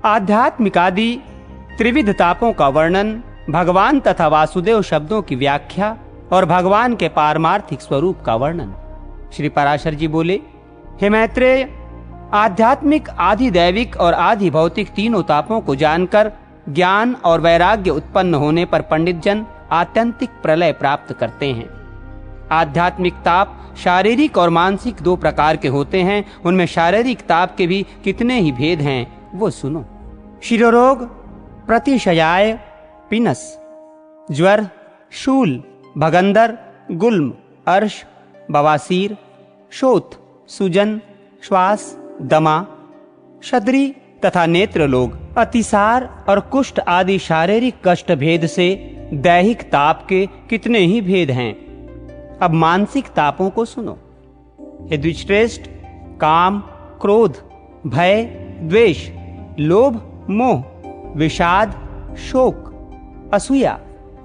आध्यात्मिक आदि त्रिविध तापों का वर्णन, भगवान तथा वासुदेव शब्दों की व्याख्या और भगवान के पारमार्थिक स्वरूप का वर्णन। श्री पराशर जी बोले, हे मैत्रेय, आध्यात्मिक, आधि दैविक और आधि भौतिक तीनों तापों को जानकर ज्ञान और वैराग्य उत्पन्न होने पर पंडित जन आत्यंतिक प्रलय प्राप्त करते हैं। आध्यात्मिक ताप शारीरिक और मानसिक दो प्रकार के होते हैं। उनमें शारीरिक ताप के भी कितने ही भेद हैं, वो सुनो। शिरोरोग, प्रतिशयाय, पिनस, ज्वर, शूल, भगंदर, गुल्म, अर्श, बवासीर, शोथ, सूजन, श्वास, दमा, शद्री तथा नेत्र लोग, अतिसार और कुष्ठ आदि शारीरिक कष्ट भेद से दैहिक ताप के कितने ही भेद हैं। अब मानसिक तापों को सुनो। हे द्विजश्रेष्ठ, काम, क्रोध, भय, द्वेष, लोभ, मोह, विषाद, शोक, असूया,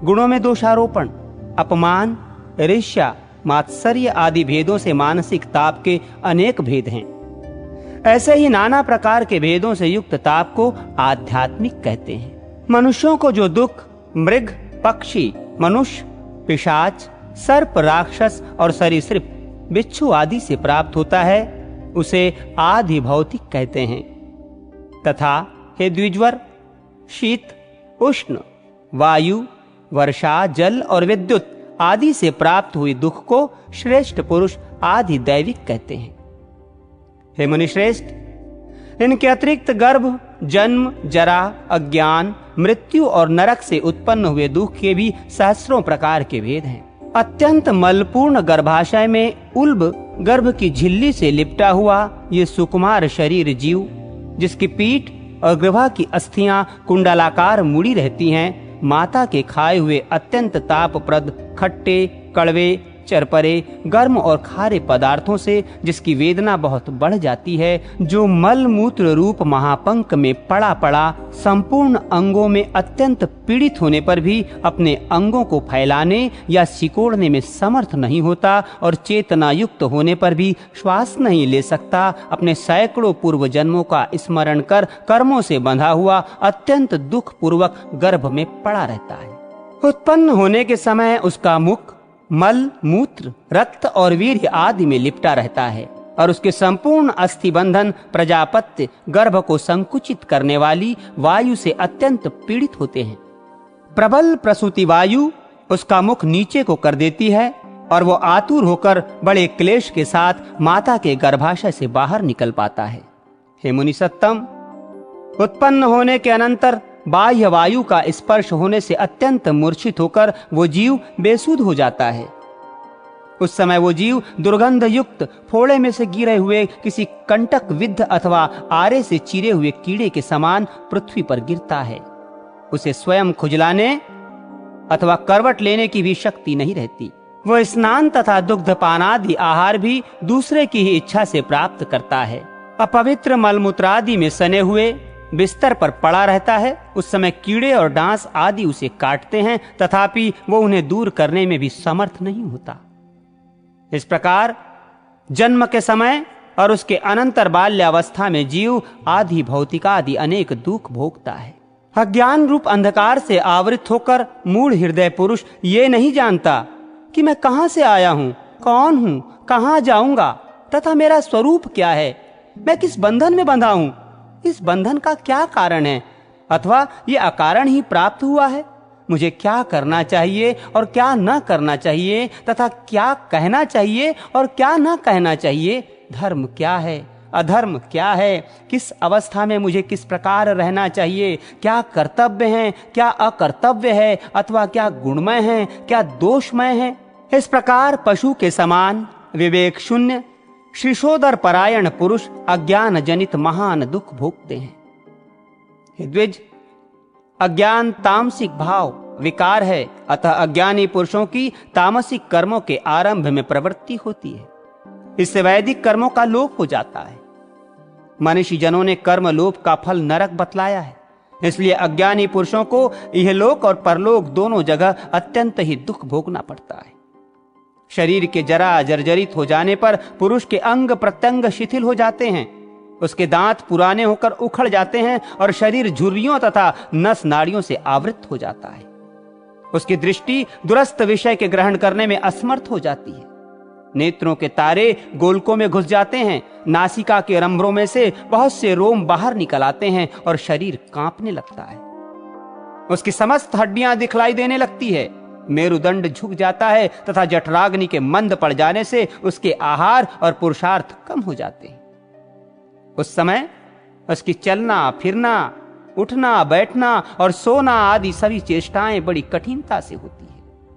गुणों में दोषारोपण, अपमान, ईर्ष्या, मात्सर्य आदि भेदों से मानसिक ताप के अनेक भेद हैं। ऐसे ही नाना प्रकार के भेदों से युक्त ताप को आध्यात्मिक कहते हैं। मनुष्यों को जो दुख मृग, पक्षी, मनुष्य, पिशाच, सर्प, राक्षस और सरीसृप, बिच्छू आदि से प्राप्त होता है, उसे आधि भौतिक कहते हैं। तथा हे द्विजवर, शीत, उष्ण, वायु, वर्षा, जल और विद्युत आदि से प्राप्त हुई दुख को श्रेष्ठ पुरुष आधि दैविक कहते हैं। हे मुनिश्रेष्ठ, इनके अतिरिक्त गर्भ, जन्म, जरा, अज्ञान, मृत्यु और नरक से उत्पन्न हुए दुख के भी सहस्रों प्रकार के भेद हैं। अत्यंत मलपूर्ण गर्भाशय में उल्ब गर्भ की झिल्ली से लिपटा हुआ ये सुकुमार शरीर जीव, जिसकी पीठ और ग्रीवा की अस्थियां कुंडलाकार मुड़ी रहती हैं, माता के खाए हुए अत्यंत तापप्रद खट्टे, कड़वे, चरपरे, गर्म और खारे पदार्थों से जिसकी वेदना बहुत बढ़ जाती है, जो मल मूत्र रूप महापंक में पड़ा पड़ा संपूर्ण अंगों में अत्यंत पीड़ित होने पर भी अपने अंगों को फैलाने या सिकोड़ने में समर्थ नहीं होता और चेतना युक्त होने पर भी श्वास नहीं ले सकता, अपने सैकड़ों पूर्व जन्मों का स्मरण कर कर्मों से बंधा हुआ अत्यंत दुख पूर्वक गर्भ में पड़ा रहता है। उत्पन्न होने के समय उसका मुख मल, मूत्र, रक्त और वीर्य आदि में लिपटा रहता है और उसके संपूर्ण अस्थि बंधन प्रजापत्य गर्भ को संकुचित करने वाली वायु से अत्यंत पीड़ित होते हैं। प्रबल प्रसूति वायु उसका मुख नीचे को कर देती है और वो आतुर होकर बड़े क्लेश के साथ माता के गर्भाशय से बाहर निकल पाता है। हे मुनि सत्तम, उत्पन्न होने के अनंतर बाह्य वायु का स्पर्श होने से अत्यंत मूर्छित होकर वो जीव बेसुध हो जाता है। उस समय वो जीव दुर्गंध युक्त फोड़े में से गिरे हुए किसी कंटक विद्ध अथवा आरे से चिरे हुए कीड़े के समान पृथ्वी पर गिरता है। उसे स्वयं खुजलाने अथवा करवट लेने की भी शक्ति नहीं रहती। वह स्नान तथा दुग्धपान आदि आहार भी दूसरे की ही इच्छा से प्राप्त करता है। अपवित्र मलमूत्रादि में सने हुए बिस्तर पर पड़ा रहता है। उस समय कीड़े और डांस आदि उसे काटते हैं, तथापि वो उन्हें दूर करने में भी समर्थ नहीं होता। इस प्रकार जन्म के समय और उसके अनंतर बाल्यावस्था में जीव आधि भौतिकादि अनेक दुख भोगता है। अज्ञान रूप अंधकार से आवृत होकर मूढ़ हृदय पुरुष ये नहीं जानता कि मैं कहां से आया हूं, कौन हूं, कहां जाऊंगा तथा मेरा स्वरूप क्या है, मैं किस बंधन में बंधा हूं, इस बंधन का क्या कारण है अथवा ये अकारण ही प्राप्त हुआ है। मुझे क्या करना चाहिए और क्या न करना चाहिए तथा क्या कहना चाहिए और क्या न कहना चाहिए, धर्म क्या है, अधर्म क्या है, किस अवस्था में मुझे किस प्रकार रहना चाहिए, क्या कर्तव्य है, क्या अकर्तव्य है अथवा क्या गुणमय है, क्या दोषमय है। इस प्रकार पशु के समान विवेक शून्य श्रीशोदर परायण पुरुष अज्ञान जनित महान दुख भोगते हैं। हे द्विज, अज्ञान तामसिक भाव विकार है, अतः अज्ञानी पुरुषों की तामसिक कर्मों के आरंभ में प्रवृत्ति होती है। इससे वैदिक कर्मों का लोप हो जाता है। मनीषी जनों ने कर्म लोप का फल नरक बतलाया है। इसलिए अज्ञानी पुरुषों को इहलोक और परलोक दोनों जगह अत्यंत ही दुख भोगना पड़ता है। शरीर के जरा जर्जरित हो जाने पर पुरुष के अंग प्रत्यंग शिथिल हो जाते हैं उसके दांत पुराने होकर उखड़ जाते हैं और शरीर झुर्रियों तथा नस नाड़ियों से आवृत हो जाता है। उसकी दृष्टि दुरस्त विषय के ग्रहण करने में असमर्थ हो जाती है। नेत्रों के तारे गोलकों में घुस जाते हैं। नासिका के रंध्रों में से बहुत से रोम बाहर निकल आते हैं और शरीर कांपने लगता है। उसकी समस्त हड्डियां दिखलाई देने लगती है। मेरुदंड झुक जाता है तथा जठराग्नि के मंद पड़ जाने से उसके आहार और पुरुषार्थ कम हो जाते हैं। उस समय उसकी चलना फिरना, उठना बैठना और सोना आदि सभी चेष्टाएं बड़ी कठिनता से होती है।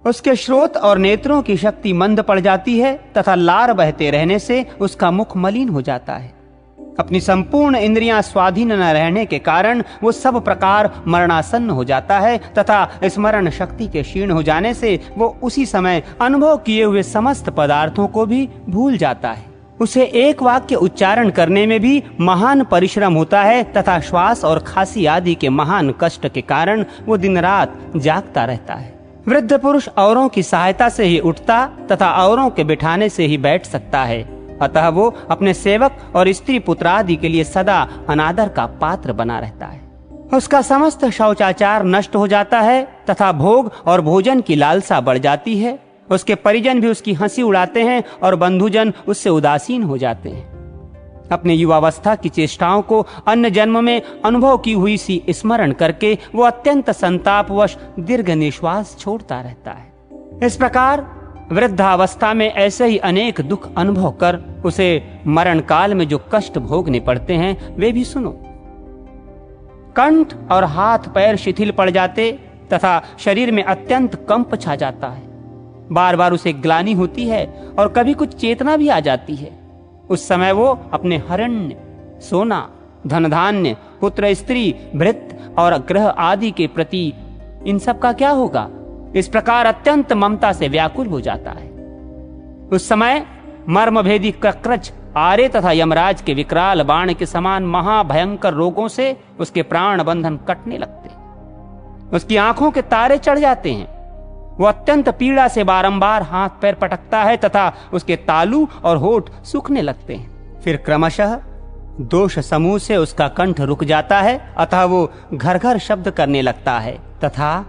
उसके श्रोत और नेत्रों की शक्ति मंद पड़ जाती है तथा लार बहते रहने से उसका मुख मलिन हो जाता है। अपनी संपूर्ण इंद्रियां स्वाधीन न रहने के कारण वो सब प्रकार मरणासन्न हो जाता है तथा स्मरण शक्ति के क्षीण हो जाने से वो उसी समय अनुभव किए हुए समस्त पदार्थों को भी भूल जाता है। उसे एक वाक्य उच्चारण करने में भी महान परिश्रम होता है तथा श्वास और खांसी आदि के महान कष्ट के कारण वो दिन रात जागता रहता है। वृद्ध पुरुष औरों की सहायता से ही उठता तथा औरों के बिठाने से ही बैठ सकता है, अतः वो अपने सेवक और स्त्री पुत्र आदि के लिए सदा अनादर का पात्र बना रहता है। उसका समस्त शौचाचार नष्ट हो जाता है तथा भोग और भोजन की लालसा बढ़ जाती है। उसके परिजन भी उसकी हंसी उड़ाते हैं और बंधुजन उससे उदासीन हो जाते हैं। अपने युवावस्था की चेष्टाओं को अन्य जन्म में अनुभव की हुई सी स्मरण करके वो अत्यंत संतापवश दीर्घ निश्वास छोड़ता रहता है। इस प्रकार वृद्धावस्था में ऐसे ही अनेक दुख अनुभव कर उसे मरण काल में जो कष्ट भोगने पड़ते हैं वे भी सुनो। कंठ और हाथ पैर शिथिल पड़ जाते तथा शरीर में अत्यंत कंप छा जाता है। बार बार उसे ग्लानि होती है और कभी कुछ चेतना भी आ जाती है। उस समय वो अपने हरण्य, सोना, धन धान्य, पुत्र स्त्री, भृत्य और ग्रह आदि के प्रति इन सब का क्या होगा, इस प्रकार अत्यंत ममता से व्याकुल हो जाता है। उस समय मर्मभेदी कक्रच, आरे तथा यमराज के विकराल बाण के समान महाभयंकर रोगों से उसके प्राण बंधन कटने लगते। उसकी आंखों के तारे चढ़ जाते हैं। वो अत्यंत पीड़ा से बारंबार हाथ पैर पटकता है तथा उसके तालू और होठ सूखने लगते हैं। फिर क्रमशः दोष समूह से उसका कंठ रुक जाता है, अतः वो घर घर शब्द करने लगता है तथा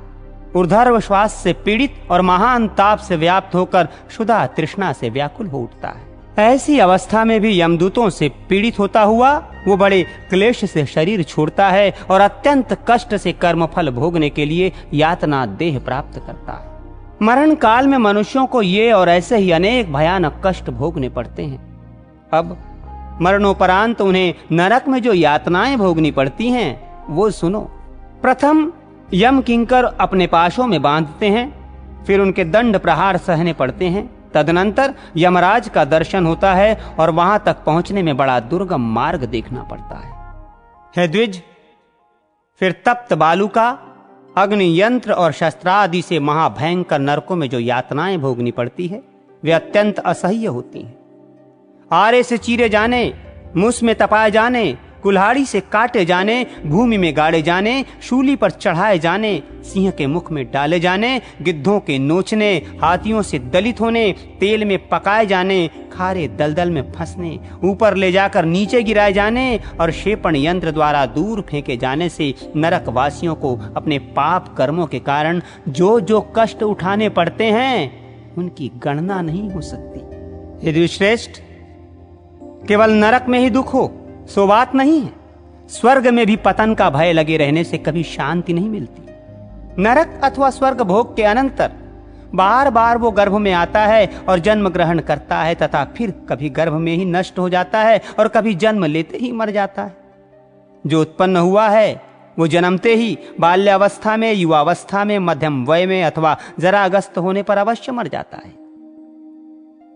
ऊर्ध्व श्वास से पीड़ित और महान ताप से व्याप्त होकर क्षुधा तृष्णा से व्याकुल हो उठता है। ऐसी अवस्था में भी यमदूतों से पीड़ित होता हुआ वो बड़े क्लेश से शरीर छोड़ता है और अत्यंत कष्ट से कर्मफल भोगने के लिए यातना देह प्राप्त करता है। मरण काल में मनुष्यों को ये और ऐसे ही अनेक भयानक कष्ट भोगने पड़ते हैं। अब मरणोपरांत उन्हें नरक में जो यातनाएं भोगनी पड़ती हैं वो सुनो। प्रथम यम किंकर अपने पाशों में बांधते हैं, फिर उनके दंड प्रहार सहने पड़ते हैं। तदनंतर यमराज का दर्शन होता है और वहां तक पहुंचने में बड़ा दुर्गम मार्ग देखना पड़ता है। हे द्विज, फिर तप्त बालू का, अग्नि यंत्र और शस्त्रादि से महाभयंकर नरकों में जो यातनाएं भोगनी पड़ती है वे अत्यंत असह्य होती हैं। आरे से चीरे जाने, मुस में तपाए जाने, कुल्हाड़ी से काटे जाने, भूमि में गाड़े जाने, शूली पर चढ़ाए जाने, सिंह के मुख में डाले जाने, गिद्धों के नोचने, हाथियों से दलित होने, तेल में पकाए जाने, खारे दलदल में फंसने, ऊपर ले जाकर नीचे गिराए जाने और क्षेपण यंत्र द्वारा दूर फेंके जाने से नरक वासियों को अपने पाप कर्मों के कारण जो जो कष्ट उठाने पड़ते हैं उनकी गणना नहीं हो सकती। यदि श्रेष्ठ केवल नरक में ही दुख हो सो बात नहीं है। स्वर्ग में भी पतन का भय लगे रहने से कभी शांति नहीं मिलती। नरक अथवा स्वर्ग भोग के अनंतर बार बार वो गर्भ में आता है और जन्म ग्रहण करता है तथा फिर कभी गर्भ में ही नष्ट हो जाता है और कभी जन्म लेते ही मर जाता है। जो उत्पन्न हुआ है वो जन्मते ही बाल्यावस्था में, युवावस्था में, मध्यम वय में अथवा जराग्रस्त होने पर अवश्य मर जाता है।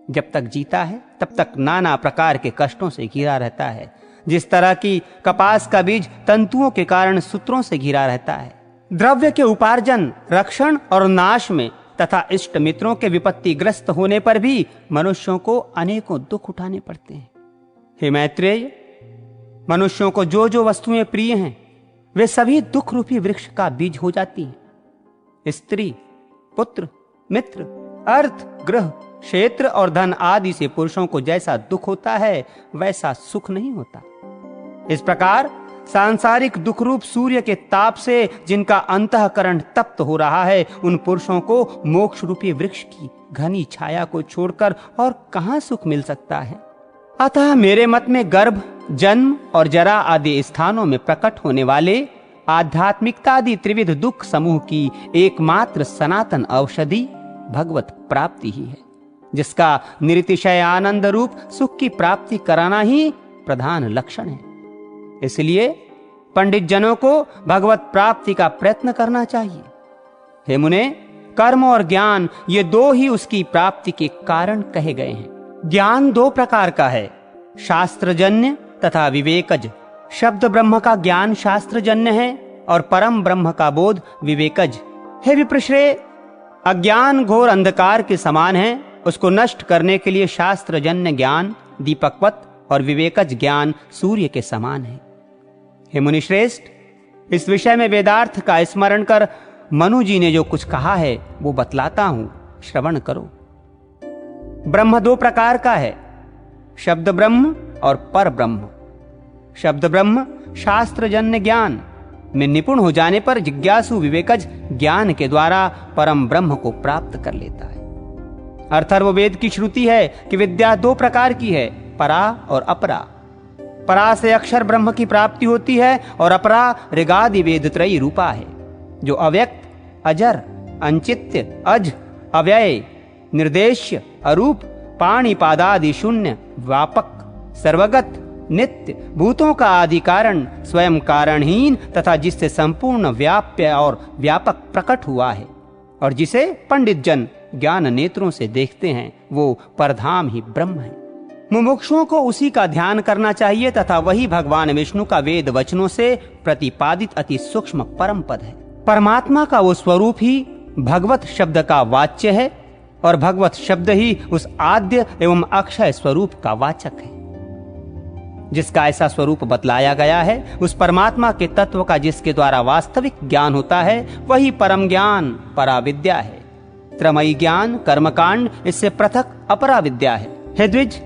जब तक जीता है तब तक नाना प्रकार के कष्टों से घिरा रहता है। जिस तरह की कपास का बीज तंतुओं के कारण सूत्रों से घिरा रहता है। द्रव्य के उपार्जन, रक्षण और नाश में तथा इष्ट मित्रों के विपत्तिग्रस्त होने पर भी मनुष्यों को अनेकों दुख उठाने पड़ते हैं। हे मैत्रेय, मनुष्यों को जो जो वस्तुएं प्रिय हैं वे सभी दुख रूपी वृक्ष का बीज हो जाती हैं। स्त्री, पुत्र, मित्र, अर्थ, ग्रह, क्षेत्र और धन आदि से पुरुषों को जैसा दुख होता है वैसा सुख नहीं होता। इस प्रकार सांसारिक दुख रूप सूर्य के ताप से जिनका अंतःकरण तप्त हो रहा है, उन पुरुषों को मोक्ष रूपी वृक्ष की घनी छाया को छोड़कर और कहां सुख मिल सकता है। अतः मेरे मत में गर्भ, जन्म और जरा आदि स्थानों में प्रकट होने वाले आध्यात्मिकता आदि त्रिविध दुख समूह की एकमात्र सनातन औषधि भगवत प्राप्ति ही है, जिसका निरतिशय आनंद रूप सुख की प्राप्ति कराना ही प्रधान लक्षण है। इसलिए पंडित जनों को भगवत प्राप्ति का प्रयत्न करना चाहिए। हे मुने, कर्म और ज्ञान ये दो ही उसकी प्राप्ति के कारण कहे गए हैं। ज्ञान दो प्रकार का है, शास्त्रजन्य तथा विवेकज। शब्द ब्रह्म का ज्ञान शास्त्रजन्य है और परम ब्रह्म का बोध विवेकज। हे विप्रश्रेय, अज्ञान घोर अंधकार के समान है, उसको नष्ट करने के लिए शास्त्रजन्य ज्ञान दीपकवत और विवेकज ज्ञान सूर्य के समान है। हे मुनिश्रेष्ठ, इस विषय में वेदार्थ का स्मरण कर मनु जी ने जो कुछ कहा है वो बतलाता हूं, श्रवण करो। ब्रह्म दो प्रकार का है, शब्द ब्रह्म और पर ब्रह्म। शब्द ब्रह्म शास्त्रजन्य ज्ञान में निपुण हो जाने पर जिज्ञासु विवेकज ज्ञान के द्वारा परम ब्रह्म को प्राप्त कर लेता है। अथर्ववेद की श्रुति है कि विद्या दो प्रकार की है, परा और अपरा। परा से अक्षर ब्रह्म की प्राप्ति होती है और अपरा ऋगादि वेद त्रयी रूपा है, जो अव्यक्त, अजर, अंचित्य, अज, अव्यय, निर्देश्य, अरूप, पाणिपादादि शून्य, व्यापक, सर्वगत, नित्य, भूतों का आदि कारण, स्वयं कारणहीन तथा जिससे संपूर्ण व्याप्य और व्यापक प्रकट हुआ है और जिसे पंडित जन ज्ञान नेत्रों से देखते हैं, वो परधाम ही ब्रह्म है। मुमुक्षुओं को उसी का ध्यान करना चाहिए तथा वही भगवान विष्णु का वेद वचनों से प्रतिपादित अति सूक्ष्म परम पद है। परमात्मा का वो स्वरूप ही भगवत शब्द का वाच्य है और भगवत शब्द ही उस आद्य एवं अक्षय स्वरूप का वाचक है। जिसका ऐसा स्वरूप बतलाया गया है, उस परमात्मा के तत्व का जिसके द्वारा वास्तविक ज्ञान होता है, वही परम ज्ञान पराविद्या है। त्रमयी ज्ञान कर्मकांड इससे पृथक अपरा विद्या है। हे द्विज,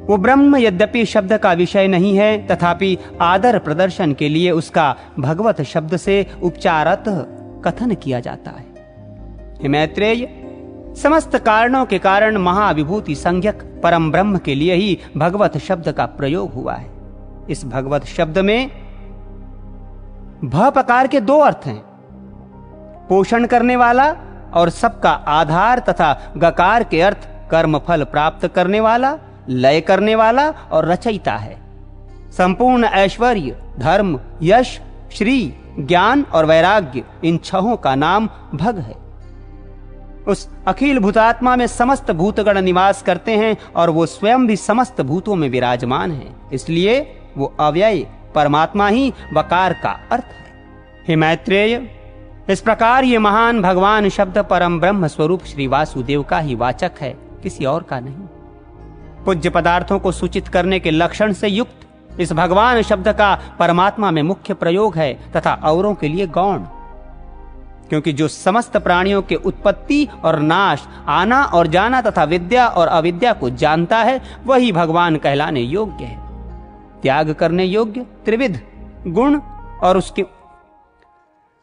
वो ब्रह्म यद्यपि शब्द का विषय नहीं है, तथापि आदर प्रदर्शन के लिए उसका भगवत शब्द से उपचारतः कथन किया जाता है। हे मैत्रेय, समस्त कारणों के कारण महाविभूति संज्ञक परम ब्रह्म के लिए ही भगवत शब्द का प्रयोग हुआ है। इस भगवत शब्द में भ प्रकार के दो अर्थ हैं, पोषण करने वाला और सबका आधार, तथा गकार के अर्थ कर्म फल प्राप्त करने वाला, लय करने वाला और रचयिता है। संपूर्ण ऐश्वर्य, धर्म, यश, श्री, ज्ञान और वैराग्य, इन छहों का नाम भग है। उस अखिल भूतात्मा में समस्त भूतगण निवास करते हैं और वो स्वयं भी समस्त भूतों में विराजमान है, इसलिए वो अव्यय परमात्मा ही वकार का अर्थ है। हे मैत्रेय, इस प्रकार ये महान भगवान शब्द परम ब्रह्म स्वरूप श्री वासुदेव का ही वाचक है, किसी और का नहीं। पूज्य पदार्थों को सूचित करने के लक्षण से युक्त इस भगवान शब्द का परमात्मा में मुख्य प्रयोग है तथा औरों के लिए गौण, क्योंकि जो समस्त प्राणियों के उत्पत्ति और नाश, आना और जाना तथा विद्या और अविद्या को जानता है, वही भगवान कहलाने योग्य है। त्याग करने योग्य त्रिविध गुण और उसके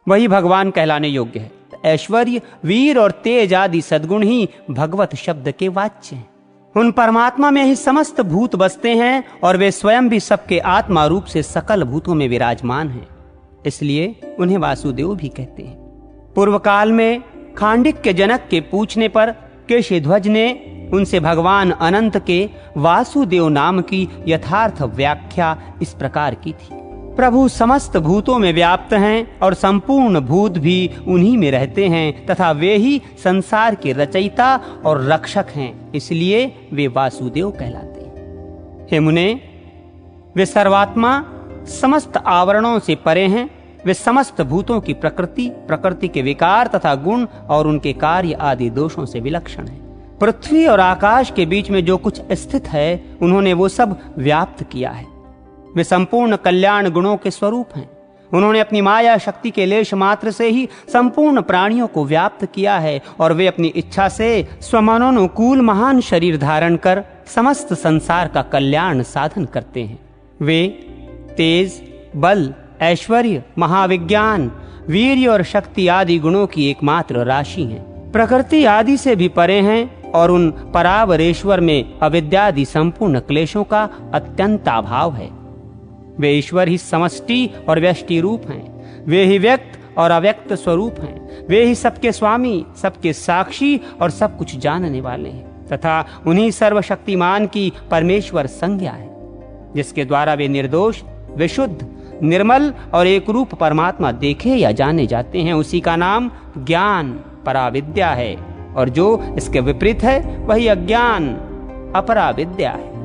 वही भगवान कहलाने योग्य है। ऐश्वर्य, वीर और तेज आदि सद्गुण ही भगवत शब्द के वाच्य हैं। उन परमात्मा में ही समस्त भूत बसते हैं और वे स्वयं भी सबके आत्मा रूप से सकल भूतों में विराजमान हैं, इसलिए उन्हें वासुदेव भी कहते हैं। पूर्व काल में खांडिक के जनक के पूछने पर केशध्वज ने उनसे भगवान अनंत के वासुदेव नाम की यथार्थ व्याख्या इस प्रकार की थी। प्रभु समस्त भूतों में व्याप्त हैं और संपूर्ण भूत भी उन्हीं में रहते हैं तथा वे ही संसार के रचयिता और रक्षक हैं, इसलिए वे वासुदेव कहलाते हैं। हे मुने, वे सर्वात्मा समस्त आवरणों से परे हैं। वे समस्त भूतों की प्रकृति, प्रकृति के विकार तथा गुण और उनके कार्य आदि दोषों से विलक्षण है। पृथ्वी और आकाश के बीच में जो कुछ स्थित है, उन्होंने वो सब व्याप्त किया है। वे संपूर्ण कल्याण गुणों के स्वरूप हैं। उन्होंने अपनी माया शक्ति के लेश मात्र से ही संपूर्ण प्राणियों को व्याप्त किया है और वे अपनी इच्छा से स्वमनोनुकूल महान शरीर धारण कर समस्त संसार का कल्याण साधन करते हैं। वे तेज, बल, ऐश्वर्य, महाविज्ञान, वीर्य और शक्ति आदि गुणों की एकमात्र राशि हैं। प्रकृति आदि से भी परे हैं और उन परावरेश्वर में अविद्यादि संपूर्ण क्लेशों का अत्यंत अभाव है। वे ईश्वर ही समष्टि और व्यष्टि रूप हैं। वे ही व्यक्त और अव्यक्त स्वरूप हैं। वे ही सबके स्वामी, सबके साक्षी और सब कुछ जानने वाले हैं तथा उन्हीं सर्वशक्तिमान की परमेश्वर संज्ञा है, जिसके द्वारा वे निर्दोष, विशुद्ध, निर्मल और एक रूप परमात्मा देखे या जाने जाते हैं। उसी का नाम ज्ञान, पराविद्या है, और जो इसके विपरीत है वही अज्ञान, अपराविद्या है।